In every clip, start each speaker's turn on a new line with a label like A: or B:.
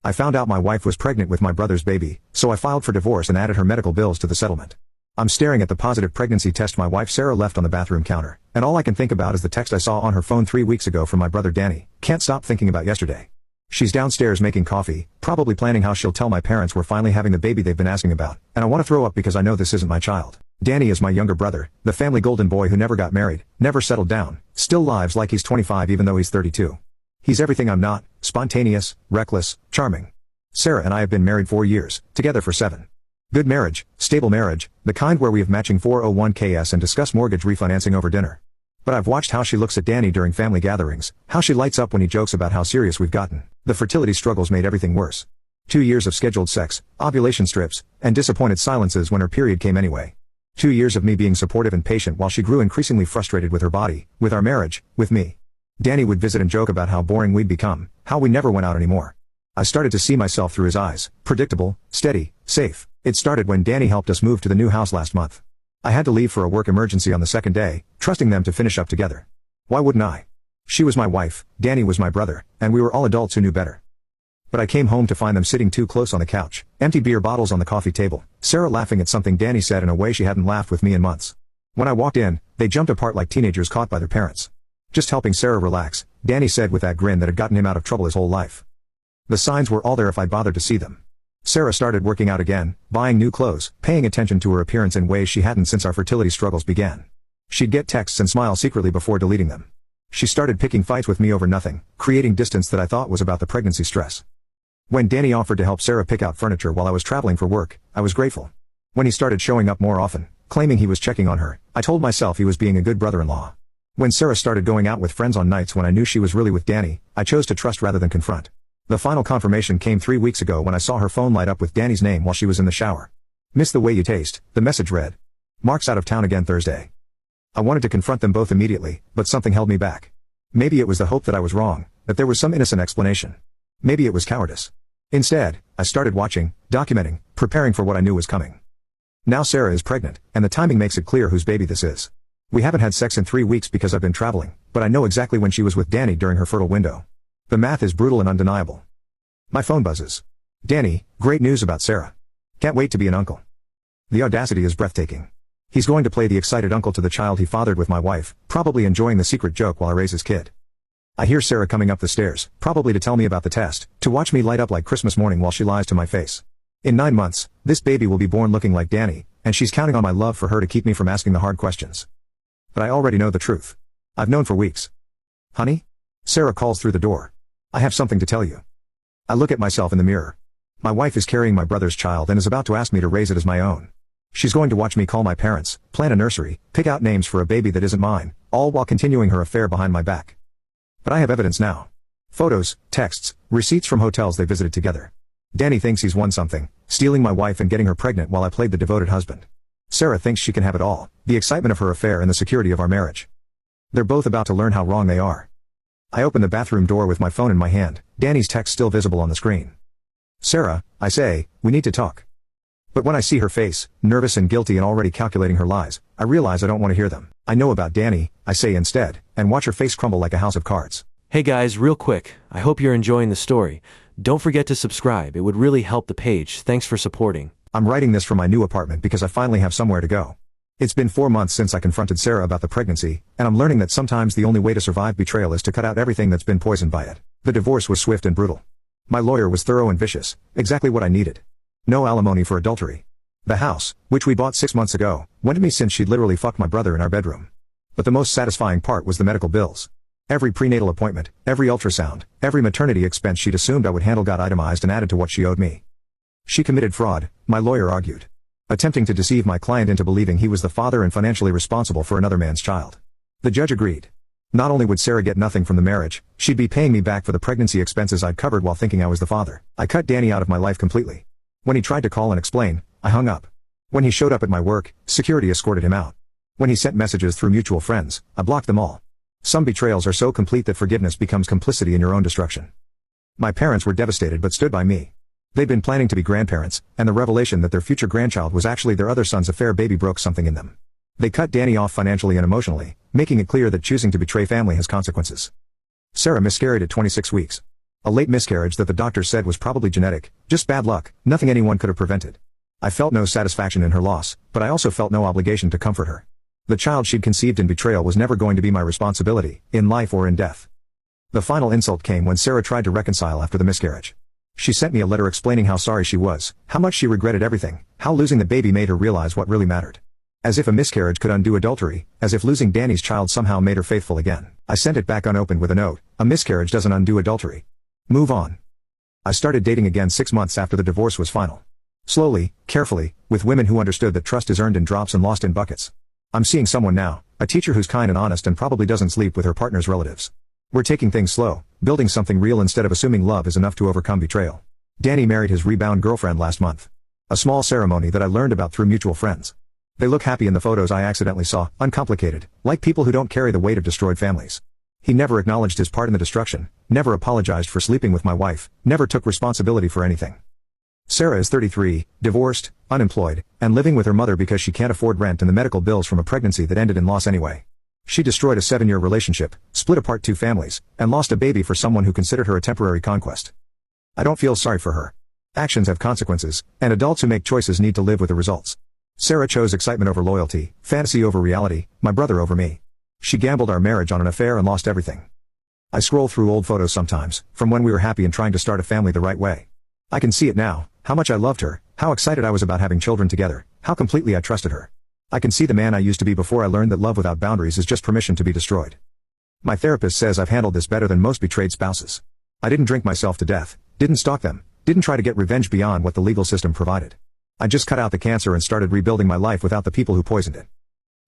A: I found out my wife was pregnant with my brother's baby, so I filed for divorce and added her medical bills to the settlement. I'm staring at the positive pregnancy test my wife Sarah left on the bathroom counter, and all I can think about is the text I saw on her phone 3 weeks ago from my brother Danny. Can't stop thinking about yesterday. She's downstairs making coffee, probably planning how she'll tell my parents we're finally having the baby they've been asking about, and I want to throw up because I know this isn't my child. Danny is my younger brother, the family golden boy who never got married, never settled down, still lives like he's 25 even though he's 32. He's everything I'm not: spontaneous, reckless, charming. Sarah and I have been married 4 years, together for 7. Good marriage, stable marriage, the kind where we have matching 401ks and discuss mortgage refinancing over dinner. But I've watched how she looks at Danny during family gatherings, how she lights up when he jokes about how serious we've gotten. The fertility struggles made everything worse. 2 years of scheduled sex, ovulation strips, and disappointed silences when her period came anyway. 2 years of me being supportive and patient while she grew increasingly frustrated with her body, with our marriage, with me. Danny would visit and joke about how boring we'd become, how we never went out anymore. I started to see myself through his eyes, predictable, steady, safe. It started when Danny helped us move to the new house last month. I had to leave for a work emergency on the second day, trusting them to finish up together. Why wouldn't I? She was my wife, Danny was my brother, and we were all adults who knew better. But I came home to find them sitting too close on the couch, empty beer bottles on the coffee table, Sarah laughing at something Danny said in a way she hadn't laughed with me in months. When I walked in, they jumped apart like teenagers caught by their parents. Just helping Sarah relax, Danny said with that grin that had gotten him out of trouble his whole life. The signs were all there if I'd bothered to see them. Sarah started working out again, buying new clothes, paying attention to her appearance in ways she hadn't since our fertility struggles began. She'd get texts and smile secretly before deleting them. She started picking fights with me over nothing, creating distance that I thought was about the pregnancy stress. When Danny offered to help Sarah pick out furniture while I was traveling for work, I was grateful. When he started showing up more often, claiming he was checking on her, I told myself he was being a good brother-in-law. When Sarah started going out with friends on nights when I knew she was really with Danny, I chose to trust rather than confront. The final confirmation came 3 weeks ago when I saw her phone light up with Danny's name while she was in the shower. "Miss the way you taste," the message read. "Mark's out of town again Thursday." I wanted to confront them both immediately, but something held me back. Maybe it was the hope that I was wrong, that there was some innocent explanation. Maybe it was cowardice. Instead, I started watching, documenting, preparing for what I knew was coming. Now Sarah is pregnant, and the timing makes it clear whose baby this is. We haven't had sex in 3 weeks because I've been traveling, but I know exactly when she was with Danny during her fertile window. The math is brutal and undeniable. My phone buzzes. "Danny, great news about Sarah. Can't wait to be an uncle." The audacity is breathtaking. He's going to play the excited uncle to the child he fathered with my wife, probably enjoying the secret joke while I raise his kid. I hear Sarah coming up the stairs, probably to tell me about the test, to watch me light up like Christmas morning while she lies to my face. In 9 months, this baby will be born looking like Danny, and she's counting on my love for her to keep me from asking the hard questions. But I already know the truth. I've known for weeks. "Honey?" Sarah calls through the door. "I have something to tell you." I look at myself in the mirror. My wife is carrying my brother's child and is about to ask me to raise it as my own. She's going to watch me call my parents, plan a nursery, pick out names for a baby that isn't mine, all while continuing her affair behind my back. But I have evidence now. Photos, texts, receipts from hotels they visited together. Danny thinks he's won something, stealing my wife and getting her pregnant while I played the devoted husband. Sarah thinks she can have it all, the excitement of her affair and the security of our marriage. They're both about to learn how wrong they are. I open the bathroom door with my phone in my hand, Danny's text still visible on the screen. "Sarah," I say, "we need to talk." But when I see her face, nervous and guilty and already calculating her lies, I realize I don't want to hear them. "I know about Danny," I say instead, and watch her face crumble like a house of cards.
B: Hey guys, real quick, I hope you're enjoying the story. Don't forget to subscribe, it would really help the page. Thanks for supporting.
A: I'm writing this from my new apartment because I finally have somewhere to go. It's been 4 months since I confronted Sarah about the pregnancy, and I'm learning that sometimes the only way to survive betrayal is to cut out everything that's been poisoned by it. The divorce was swift and brutal. My lawyer was thorough and vicious, exactly what I needed. No alimony for adultery. The house, which we bought 6 months ago, went to me since she'd literally fucked my brother in our bedroom. But the most satisfying part was the medical bills. Every prenatal appointment, every ultrasound, every maternity expense she'd assumed I would handle got itemized and added to what she owed me. She committed fraud, my lawyer argued. Attempting to deceive my client into believing he was the father and financially responsible for another man's child. The judge agreed. Not only would Sarah get nothing from the marriage, she'd be paying me back for the pregnancy expenses I'd covered while thinking I was the father. I cut Danny out of my life completely. When he tried to call and explain, I hung up. When he showed up at my work, security escorted him out. When he sent messages through mutual friends, I blocked them all. Some betrayals are so complete that forgiveness becomes complicity in your own destruction. My parents were devastated but stood by me. They'd been planning to be grandparents, and the revelation that their future grandchild was actually their other son's affair baby broke something in them. They cut Danny off financially and emotionally, making it clear that choosing to betray family has consequences. Sarah miscarried at 26 weeks. A late miscarriage that the doctor said was probably genetic, just bad luck, nothing anyone could have prevented. I felt no satisfaction in her loss, but I also felt no obligation to comfort her. The child she'd conceived in betrayal was never going to be my responsibility, in life or in death. The final insult came when Sarah tried to reconcile after the miscarriage. She sent me a letter explaining how sorry she was, how much she regretted everything, how losing the baby made her realize what really mattered. As if a miscarriage could undo adultery, as if losing Danny's child somehow made her faithful again. I sent it back unopened with a note: a miscarriage doesn't undo adultery. Move on. I started dating again 6 months after the divorce was final. Slowly, carefully, with women who understood that trust is earned in drops and lost in buckets. I'm seeing someone now, a teacher who's kind and honest and probably doesn't sleep with her partner's relatives. We're taking things slow, building something real instead of assuming love is enough to overcome betrayal. Danny married his rebound girlfriend last month. A small ceremony that I learned about through mutual friends. They look happy in the photos I accidentally saw, uncomplicated, like people who don't carry the weight of destroyed families. He never acknowledged his part in the destruction, never apologized for sleeping with my wife, never took responsibility for anything. Sarah is 33, divorced, unemployed, and living with her mother because she can't afford rent and the medical bills from a pregnancy that ended in loss anyway. She destroyed a 7-year relationship, split apart 2 families, and lost a baby for someone who considered her a temporary conquest. I don't feel sorry for her. Actions have consequences, and adults who make choices need to live with the results. Sarah chose excitement over loyalty, fantasy over reality, my brother over me. She gambled our marriage on an affair and lost everything. I scroll through old photos sometimes, from when we were happy and trying to start a family the right way. I can see it now, how much I loved her, how excited I was about having children together, how completely I trusted her. I can see the man I used to be before I learned that love without boundaries is just permission to be destroyed. My therapist says I've handled this better than most betrayed spouses. I didn't drink myself to death, didn't stalk them, didn't try to get revenge beyond what the legal system provided. I just cut out the cancer and started rebuilding my life without the people who poisoned it.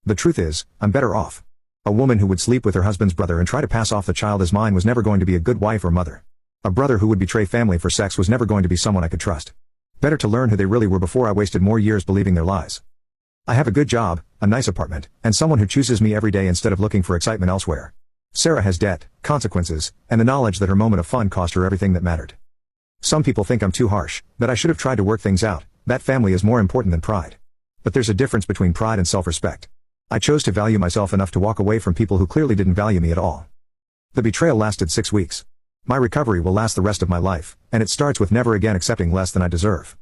A: The truth is, I'm better off. A woman who would sleep with her husband's brother and try to pass off the child as mine was never going to be a good wife or mother. A brother who would betray family for sex was never going to be someone I could trust. Better to learn who they really were before I wasted more years believing their lies. I have a good job, a nice apartment, and someone who chooses me every day instead of looking for excitement elsewhere. Sarah has debt, consequences, and the knowledge that her moment of fun cost her everything that mattered. Some people think I'm too harsh, that I should have tried to work things out, that family is more important than pride. But there's a difference between pride and self-respect. I chose to value myself enough to walk away from people who clearly didn't value me at all. The betrayal lasted 6 weeks. My recovery will last the rest of my life, and it starts with never again accepting less than I deserve.